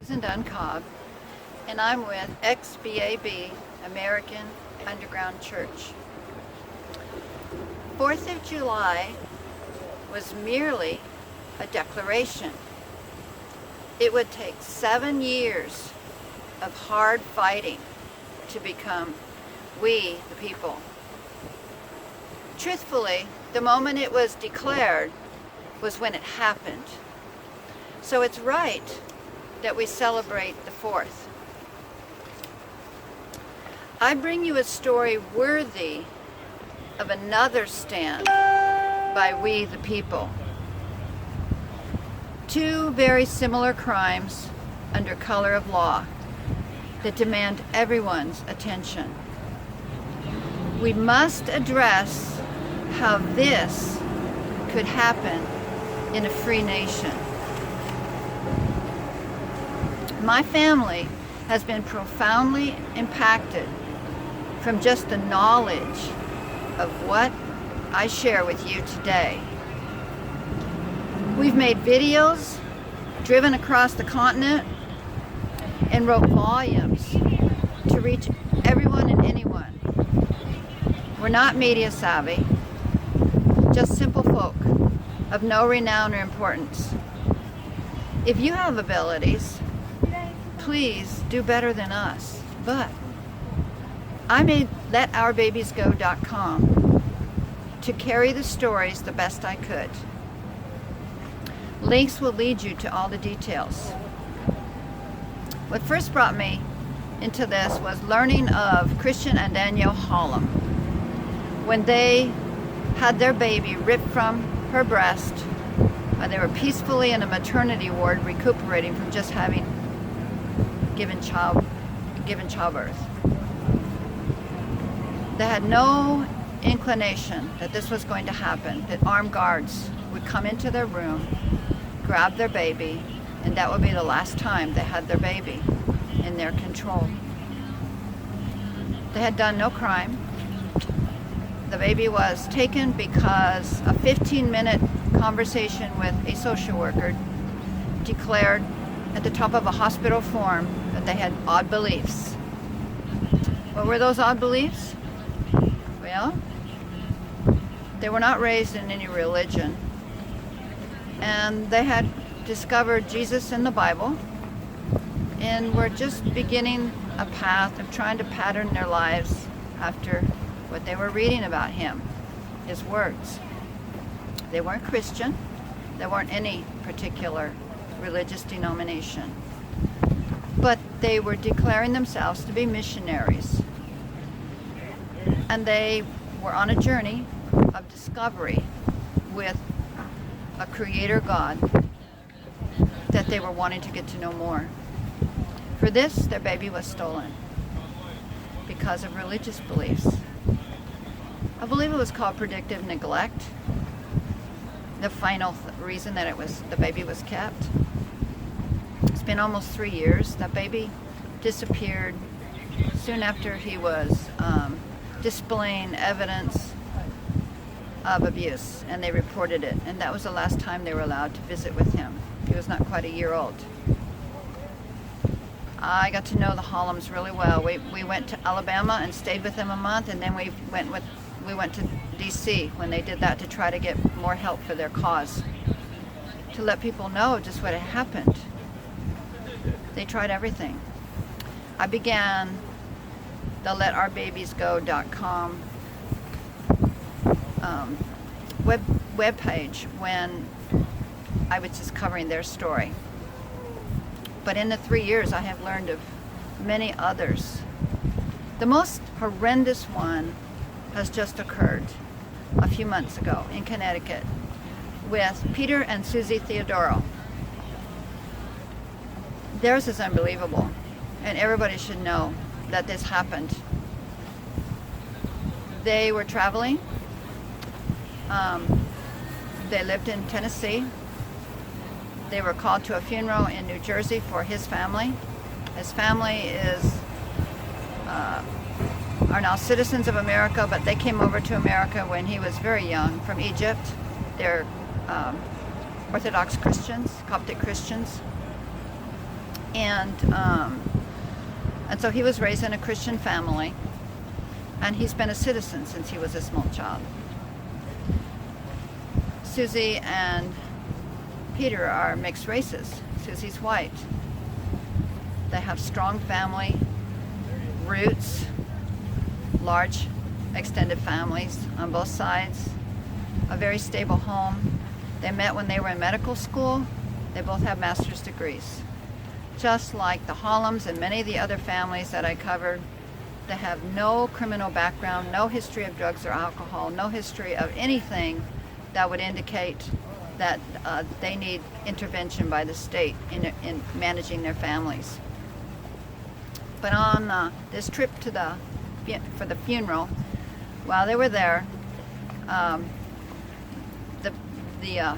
Susan Cobb, and I'm with XBAB, American Underground Church. 4th of July was merely a declaration. It would take 7 years of hard fighting to become we the people. Truthfully, the moment it was declared was when it happened. So it's right that we celebrate the 4th. I bring you a story worthy of another stand by we the people. Two very similar crimes under color of law that demand everyone's attention. We must address how this could happen in a free nation. My family has been profoundly impacted from just the knowledge of what I share with you today. We've made videos, driven across the continent, and wrote volumes to reach everyone and anyone. We're not media savvy, just simple folk of no renown or importance. If you have abilities, please do better than us. But I made letourbabiesgo.com to carry the stories the best I could. Links will lead you to all the details. What first brought me into this was learning of Christian and Danielle Hallam when they had their baby ripped from her breast. They were peacefully in a maternity ward recuperating from just having given childbirth. They had no inclination that this was going to happen, that armed guards would come into their room, grab their baby, and that would be the last time they had their baby in their control. They had done no crime. The baby was taken because a 15-minute conversation with a social worker declared at the top of a hospital form that they had odd beliefs. What were those odd beliefs? Well, they were not raised in any religion, and they had discovered Jesus in the Bible and were just beginning a path of trying to pattern their lives after what they were reading about him, his words. They weren't Christian. They weren't any particular religious denomination. But they were declaring themselves to be missionaries. And they were on a journey of discovery with a creator God that they were wanting to get to know more. For this, their baby was stolen because of religious beliefs. I believe it was called predictive neglect. The final reason that the baby was kept. It's been almost 3 years. That baby disappeared soon after he was displaying evidence of abuse, and they reported it, and that was the last time they were allowed to visit with him. He was not quite a year old. I got to know the Hallams really well. We went to Alabama and stayed with them a month, and then we went to DC when they did that to try to get more help for their cause, to let people know just what had happened. They tried everything. I began the letourbabiesgo.com web page when I was just covering their story. But in the 3 years, I have learned of many others. The most horrendous one has just occurred a few months ago in Connecticut with Peter and Susie Theodoro. Theirs is unbelievable, and everybody should know that this happened. They were traveling. They lived in Tennessee. They were called to a funeral in New Jersey for his family. His family are now citizens of America, but they came over to America when he was very young from Egypt. They're Orthodox Christians, Coptic Christians. And so he was raised in a Christian family, and he's been a citizen since he was a small child. Susie and Peter are mixed races. Susie's white. They have strong family roots, large extended families on both sides, a very stable home. They met when they were in medical school. They both have master's degrees. Just like the Hollums and many of the other families that I covered, they have no criminal background, no history of drugs or alcohol, no history of anything that would indicate that they need intervention by the state in managing their families. But on this trip to for the funeral, while they were there,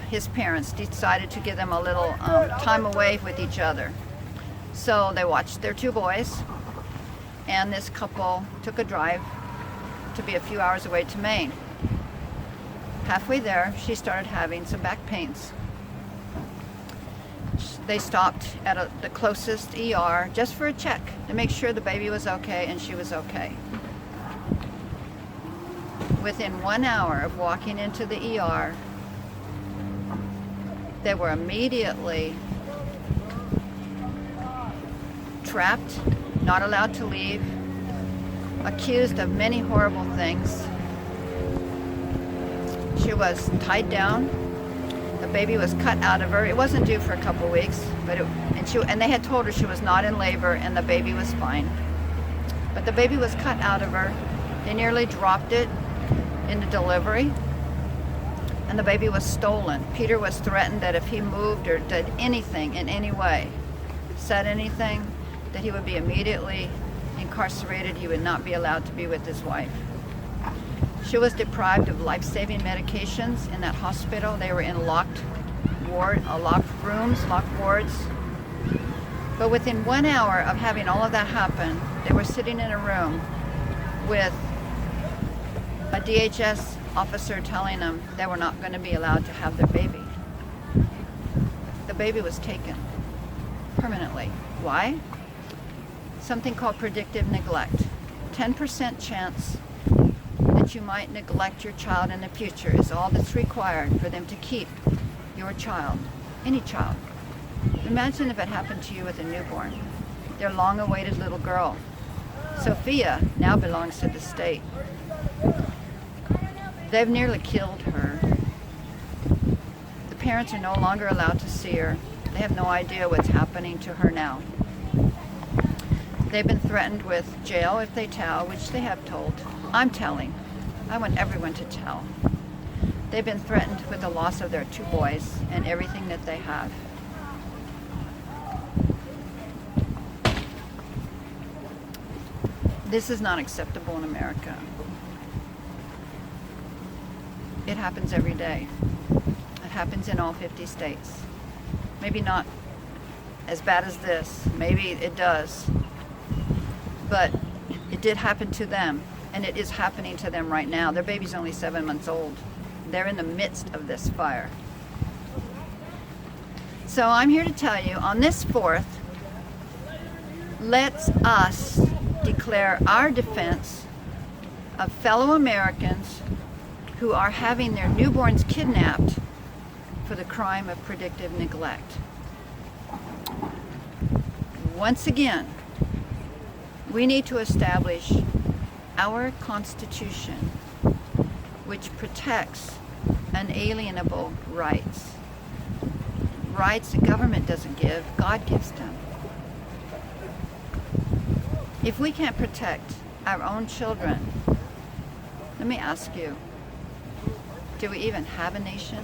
his parents decided to give them a little time away with each other. So they watched their two boys, and this couple took a drive to be a few hours away to Maine. Halfway there, she started having some back pains. They stopped at the closest ER just for a check to make sure the baby was okay and she was okay. Within 1 hour of walking into the ER, they were immediately trapped, not allowed to leave, accused of many horrible things. She was tied down. The baby was cut out of her. It wasn't due for a couple weeks, but and they had told her she was not in labor and the baby was fine. But the baby was cut out of her. They nearly dropped it in the delivery, and the baby was stolen. Peter was threatened that if he moved or did anything in any way, said anything, that he would be immediately incarcerated. He would not be allowed to be with his wife. She was deprived of life-saving medications in that hospital. They were in locked rooms, locked wards. But within 1 hour of having all of that happen, they were sitting in a room with a DHS officer telling them they were not going to be allowed to have their baby. The baby was taken permanently. Why? Something called predictive neglect. 10% chance that you might neglect your child in the future is all that's required for them to keep your child, any child. Imagine if it happened to you with a newborn, their long-awaited little girl. Sophia now belongs to the state. They've nearly killed her. The parents are no longer allowed to see her. They have no idea what's happening to her now. They've been threatened with jail if they tell, which they have told. I'm telling. I want everyone to tell. They've been threatened with the loss of their two boys and everything that they have. This is not acceptable in America. It happens every day. It happens in all 50 states. Maybe not as bad as this. Maybe it does. But it did happen to them, and it is happening to them right now. Their baby's only 7 months old. They're in the midst of this fire. So I'm here to tell you, on this 4th, let's us declare our defense of fellow Americans who are having their newborns kidnapped for the crime of predictive neglect. Once again, we need to establish our Constitution, which protects unalienable rights. Rights the government doesn't give, God gives them. If we can't protect our own children, let me ask you, do we even have a nation?